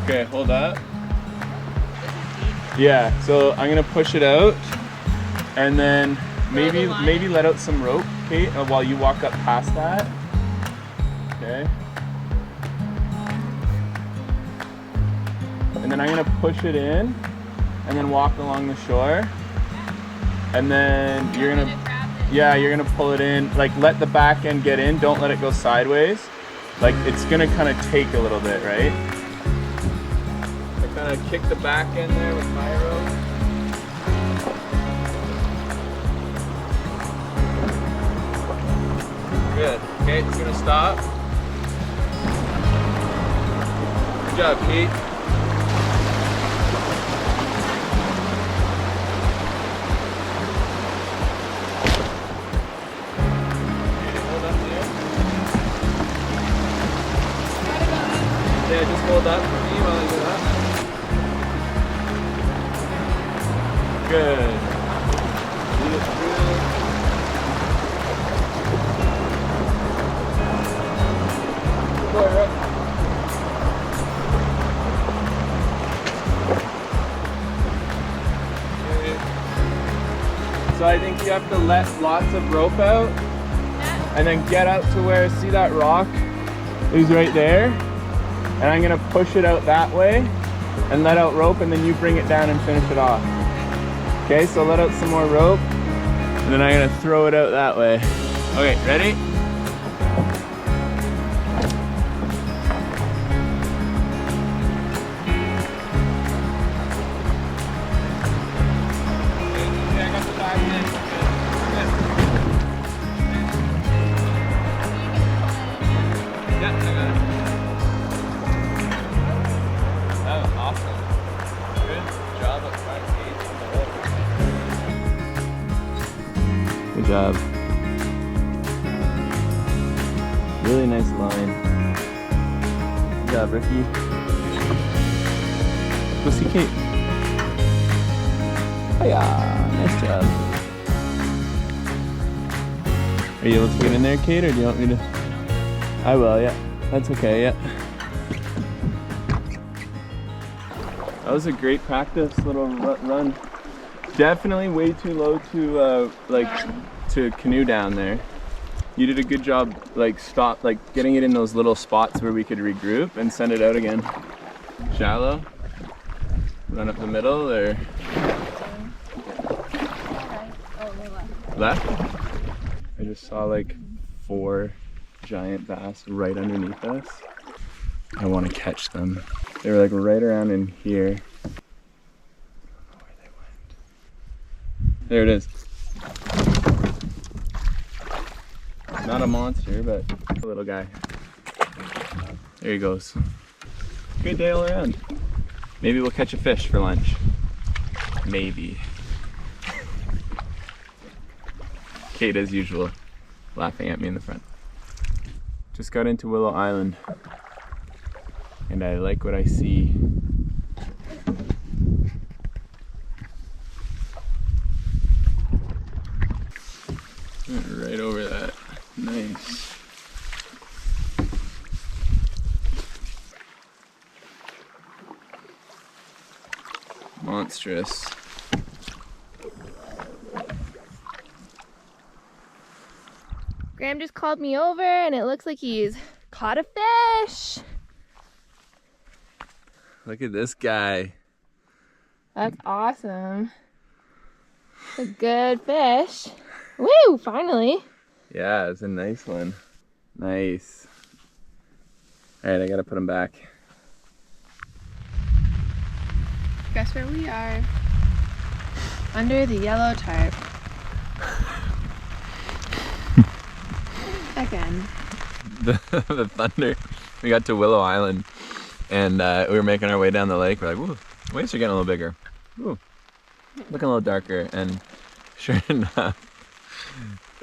Okay, hold up. Yeah, so I'm gonna push it out and then maybe let out some rope, Kate, while you walk up past that. Okay. And and then I'm gonna push it in and then walk along the shore. And then you're gonna, yeah, you're gonna pull it in, like let the back end get in, don't let it go sideways. Like it's gonna kind of take a little bit, right? I kind of kick the back end there with my rope. Good. Okay, it's gonna stop. Good job, Pete. Yeah, just hold up for me while I do that. Good. Lead it through. Good boy, Rick. Okay. So I think you have to let lots of rope out and then get out to where, see that rock is right there? And I'm gonna push it out that way and let out rope, and then you bring it down and finish it off. Okay, so let out some more rope, and then I'm gonna throw it out that way. Okay, ready? Okay, I got the back end. Good. Yeah, I got it. Awesome. Good job of trying to Good job. Really nice line. Good job, Ricky. Pussy Kate. Oh yeah, nice job. Are you able to get in there, Kate, or do you want me to? I will, yeah. That's okay, yeah. That was a great practice little run. Definitely way too low to to canoe down there. You did a good job getting it in those little spots where we could regroup and send it out again. Shallow. Run up the middle or left? I just saw like 4 giant bass right underneath us. I want to catch them. They were like right around in here. I don't know where they went. There it is. Not a monster, but a little guy. There he goes. Good day all around. Maybe we'll catch a fish for lunch. Maybe. Kate, as usual, laughing at me in the front. Just got into Willow Island, and I like what I see. Right over that. Nice. Monstrous. Graham just called me over and it looks like he's caught a fish. Look at this guy. That's awesome. A good fish. Woo, finally. Yeah, it's a nice one. Nice. All right, I gotta put him back. Guess where we are? Under the yellow tarp. Again. The thunder. We got to Willow Island and we were making our way down the lake. We're like, whoa, the waves are getting a little bigger. Ooh, looking a little darker. And sure enough,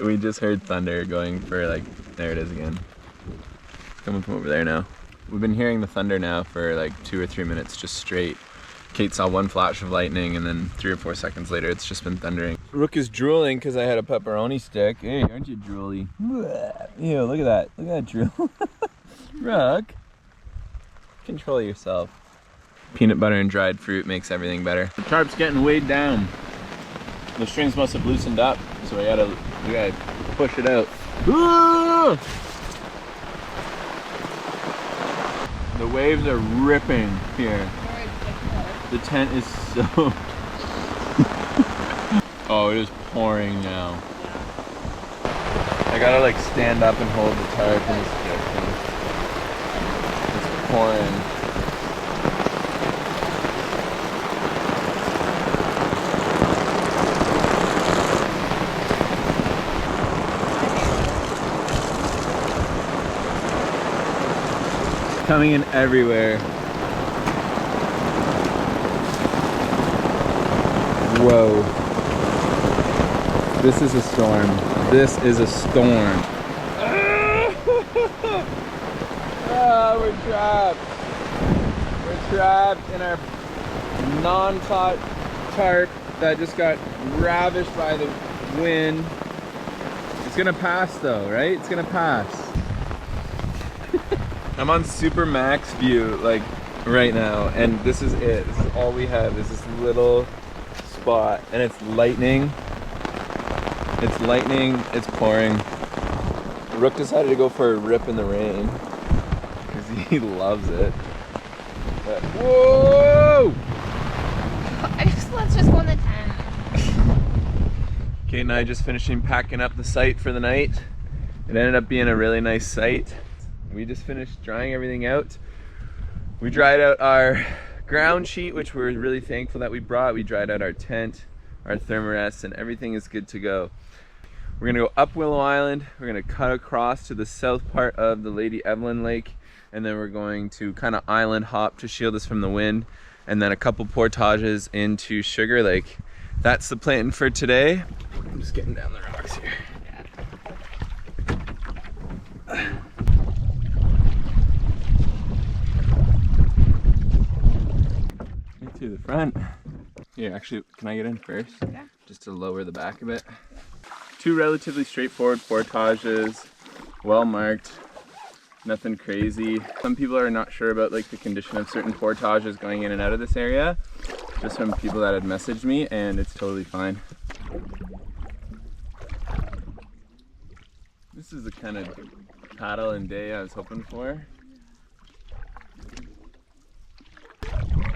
we just heard thunder going for like, there it is again. Coming from over there now. We've been hearing the thunder now for like 2 or 3 minutes just straight. Kate saw one flash of lightning and then 3 or 4 seconds later it's just been thundering. Rook is drooling because I had a pepperoni stick. Hey, aren't you drooly? Ew, look at that. Look at that drool. Rook, control yourself. Peanut butter and dried fruit makes everything better. The tarp's getting weighed down. The strings must have loosened up, so we gotta push it out. The waves are ripping here. The tent is so... Oh, it is pouring now. I gotta like stand up and hold the tarp and it's pouring. Coming in everywhere. Whoa. This is a storm. This is a storm. Oh, we're trapped. We're trapped in our non-taut tarp that just got ravished by the wind. It's gonna pass though, right? It's gonna pass. I'm on super max view like right now, and this is it. This is all we have is this little spot, and it's lightning. It's lightning, it's pouring. Rook decided to go for a rip in the rain because he loves it. But, whoa! Let's just go in the tent. Kate and I just finishing packing up the site for the night. It ended up being a really nice site. We just finished drying everything out. We dried out our ground sheet, which we're really thankful that we brought. We dried out our tent, our thermarest, and everything is good to go. We're gonna go up Willow Island. We're gonna cut across to the south part of the Lady Evelyn Lake, and then we're going to kind of island hop to shield us from the wind, and then a couple portages into Sugar Lake. That's the plan for today. I'm just getting down the rocks here. To the front. Here, actually, can I get in first? Yeah. Just to lower the back a bit. Two relatively straightforward portages, well marked, nothing crazy. Some people are not sure about like the condition of certain portages going in and out of this area, just from people that had messaged me, and it's totally fine. This is the kind of paddle and day I was hoping for.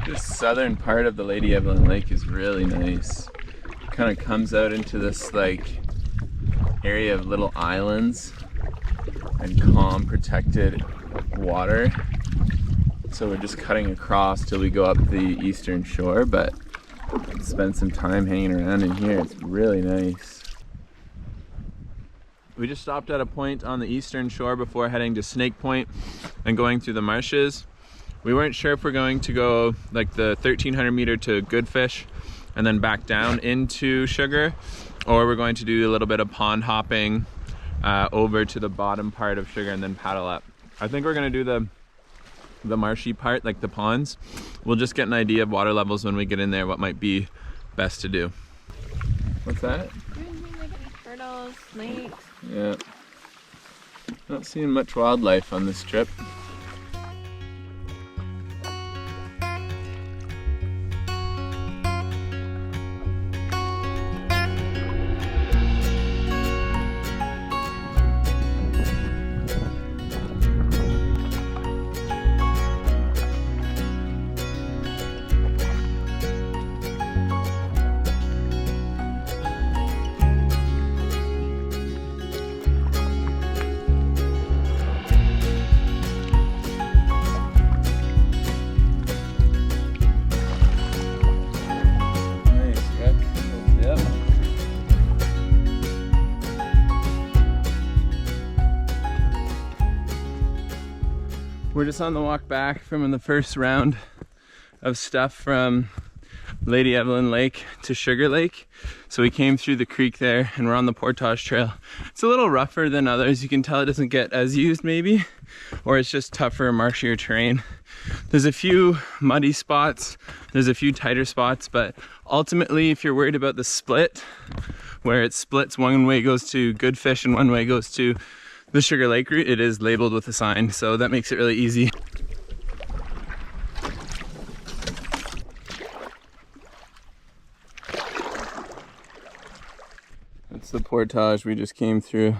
This southern part of the Lady Evelyn Lake is really nice. It kind of comes out into this like area of little islands and calm, protected water. So we're just cutting across till we go up the eastern shore, but spend some time hanging around in here. It's really nice. We just stopped at a point on the eastern shore before heading to Snake Point and going through the marshes. We weren't sure if we're going to go like the 1,300 meter to Goodfish and then back down into Sugar, or we're going to do a little bit of pond hopping over to the bottom part of Sugar and then paddle up. I think we're gonna do the marshy part, like the ponds. We'll just get an idea of water levels when we get in there, what might be best to do. What's that? Like any turtles, snakes. Yeah. Not seeing much wildlife on this trip. We're just on the walk back from the first round of stuff from Lady Evelyn Lake to Sugar Lake. So we came through the creek there and we're on the portage trail. It's a little rougher than others. You can tell it doesn't get as used maybe, or it's just tougher, marshier terrain. There's a few muddy spots, there's a few tighter spots, but ultimately if you're worried about the split, where it splits, one way goes to Goodfish and one way goes to the Sugar Lake route, it is labeled with a sign, so that makes it really easy. That's the portage we just came through.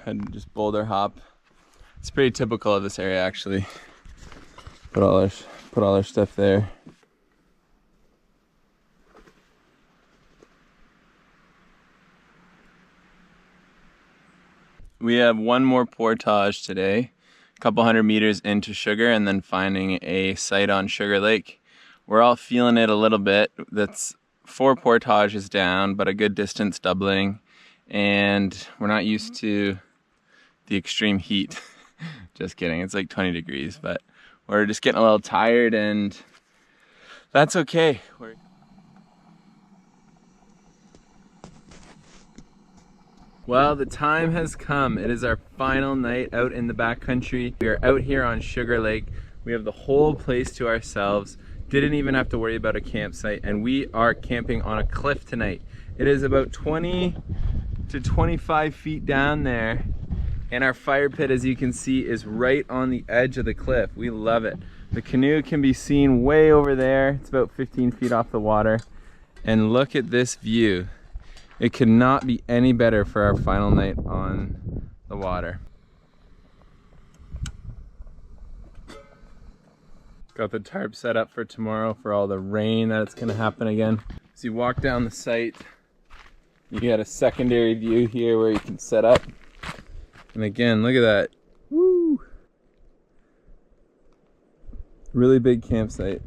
Had to just boulder hop. It's pretty typical of this area actually. Put all our stuff there. We have one more portage today, a couple hundred meters into Sugar, and then finding a site on Sugar Lake. We're all feeling it a little bit. That's 4 portages down, but a good distance doubling, and we're not used to the extreme heat. Just kidding, it's like 20 degrees, but we're just getting a little tired, and that's okay. Well, the time has come. It is our final night out in the backcountry. We are out here on Sugar Lake. We have the whole place to ourselves. Didn't even have to worry about a campsite, and we are camping on a cliff tonight. It is about 20 to 25 feet down there, and our fire pit, as you can see, is right on the edge of the cliff. We love it. The canoe can be seen way over there. It's about 15 feet off the water. And look at this view. It could not be any better for our final night on the water. Got the tarp set up for tomorrow for all the rain that's gonna happen again. So you walk down the site, you get a secondary view here where you can set up. And again, look at that. Woo! Really big campsite.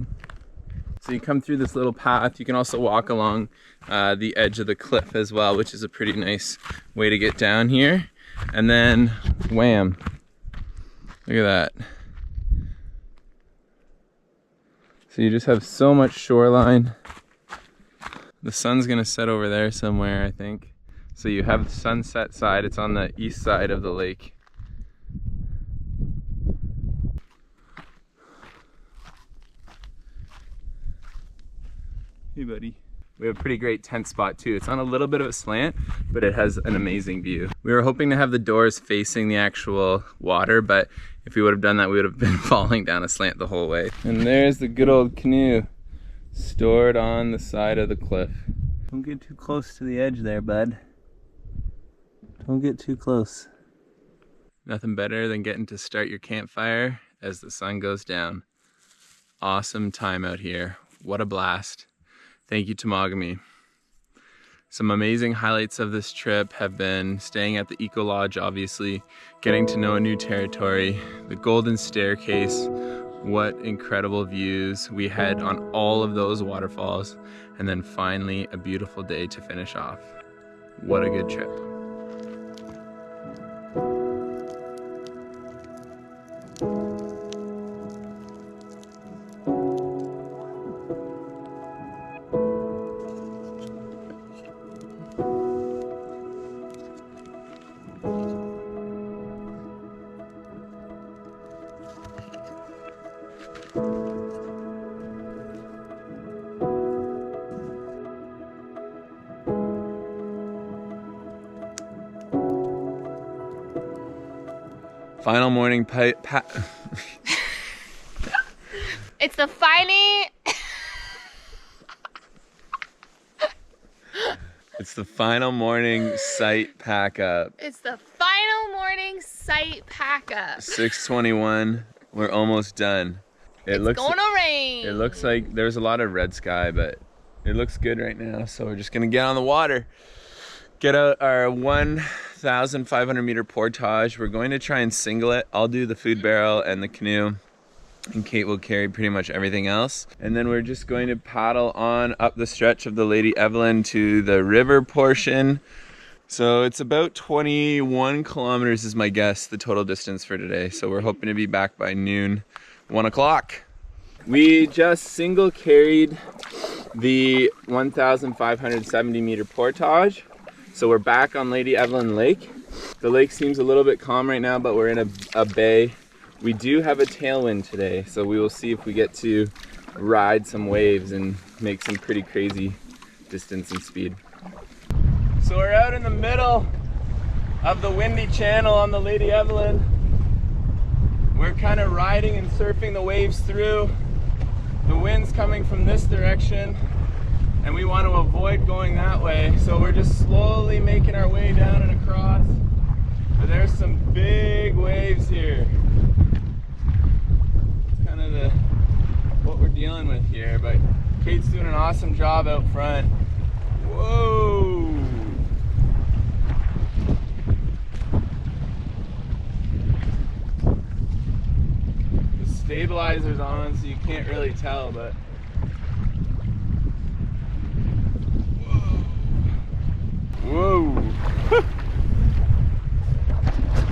So you come through this little path. You can also walk along the edge of the cliff as well, which is a pretty nice way to get down here. And then, wham! Look at that. So you just have so much shoreline. The sun's gonna set over there somewhere, I think. So you have the sunset side. It's on the east side of the lake. Hey buddy. We have a pretty great tent spot too. It's on a little bit of a slant, but it has an amazing view. We were hoping to have the doors facing the actual water, but if we would have done that, we would have been falling down a slant the whole way. And there's the good old canoe stored on the side of the cliff. Don't get too close to the edge there, bud. Don't get too close. Nothing better than getting to start your campfire as the sun goes down. Awesome time out here. What a blast. Thank you, Temagami. Some amazing highlights of this trip have been staying at the Eco Lodge, obviously, getting to know a new territory, the Golden Staircase, what incredible views we had on all of those waterfalls, and then finally a beautiful day to finish off. What a good trip. Final morning It's the It's the final morning site pack up. It's the final morning site pack up. 6:21. We're almost done. It's gonna rain. It looks like there's a lot of red sky, but it looks good right now. So we're just gonna get on the water. Get out our 1,500 meter portage. We're going to try and single it. I'll do the food barrel and the canoe, and Kate will carry pretty much everything else. And then we're just going to paddle on up the stretch of the Lady Evelyn to the river portion. So it's about 21 kilometers is my guess, the total distance for today. So we're hoping to be back by noon, 1 o'clock. We just single carried the 1,570 meter portage. So we're back on Lady Evelyn Lake. The lake seems a little bit calm right now, but we're in a bay. We do have a tailwind today, so we will see if we get to ride some waves and make some pretty crazy distance and speed. So we're out in the middle of the windy channel on the Lady Evelyn. We're kind of riding and surfing the waves through. The wind's coming from this direction, and we want to avoid going that way, so we're just slowly making our way down and across. But there's some big waves here. It's kind of what we're dealing with here, but Kate's doing an awesome job out front. Whoa! stabilizers on, so you can't really tell, but whoa.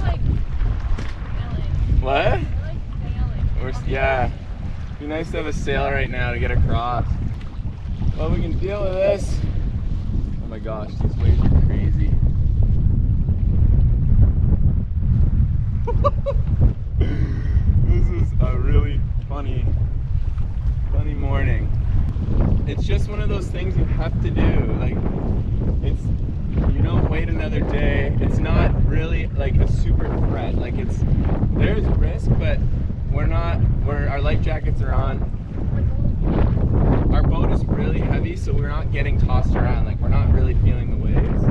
Like sailing. What? I like sailing. Yeah. It'd be nice to have a sail right now to get across. Well, we can deal with this. Oh my gosh, these waves are crazy. This is a really funny morning. It's just one of those things you have to do. Like, it's, you don't wait another day. It's not really like a super threat. Like, there's risk, but our life jackets are on. Our boat is really heavy, so we're not getting tossed around. Like, we're not really feeling the waves.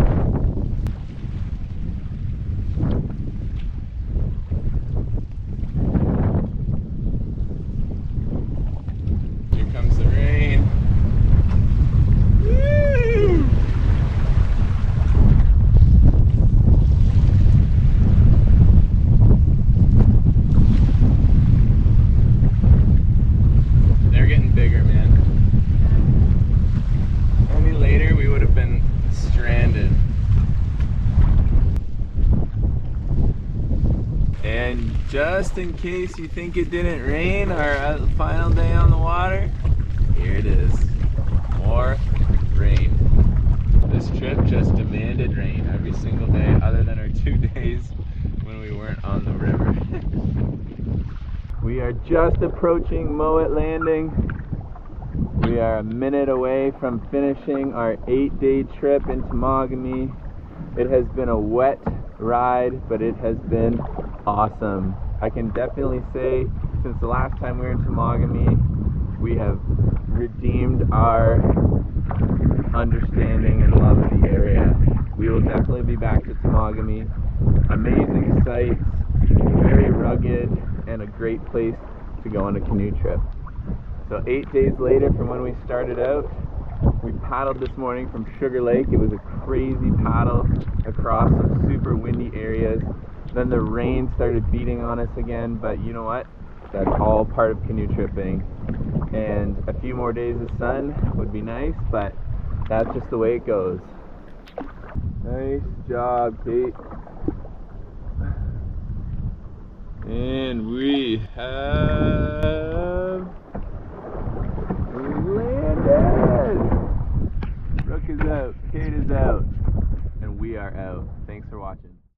Here comes the rain. Woo! They're getting bigger, man. Any later, we would have been stranded. And just in case you think it didn't rain, our final day on the water, here it is. More rain. This trip just demanded rain every single day, other than our 2 days when we weren't on the river. We are just approaching Mowat Landing. We are a minute away from finishing our 8-day trip in Temagami. It has been a wet ride, but it has been awesome. I can definitely say, since the last time we were in Temagami, we have redeemed our understanding and love of the area. We will definitely be back to Temagami. Amazing sights, very rugged, and a great place to go on a canoe trip. So 8 days later from when we started out, we paddled this morning from Sugar Lake. It was a crazy paddle across some super windy areas. Then the rain started beating on us again, but you know what? That's all part of canoe tripping. And a few more days of sun would be nice, but that's just the way it goes. Nice job, Kate. And we have landed! Brooke is out, Kate is out, and we are out. Thanks for watching.